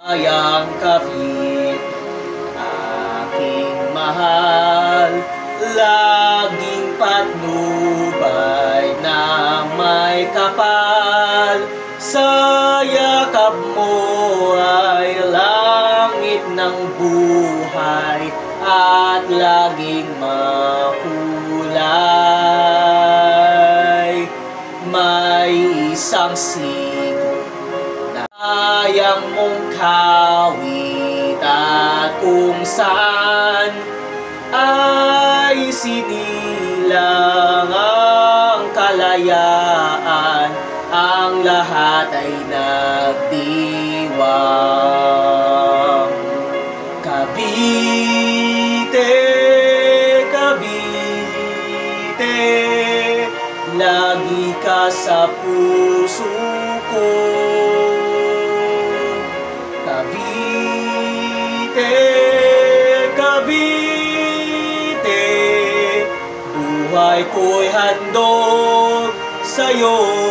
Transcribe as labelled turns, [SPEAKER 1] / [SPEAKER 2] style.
[SPEAKER 1] Ayang Cavite, aking mahal, laging patnubay na may kapal. Sa yakap mo ay langit ng buhay at laging makulay. May isang sigo na kayang mong kawit at kung saan ay sinilang ang kalayaan, ang lahat ay nagdiwang. Cavite, Cavite, lagi ka sa puso ko. Cavite, Cavite, buhay ko'y handog sa'yo.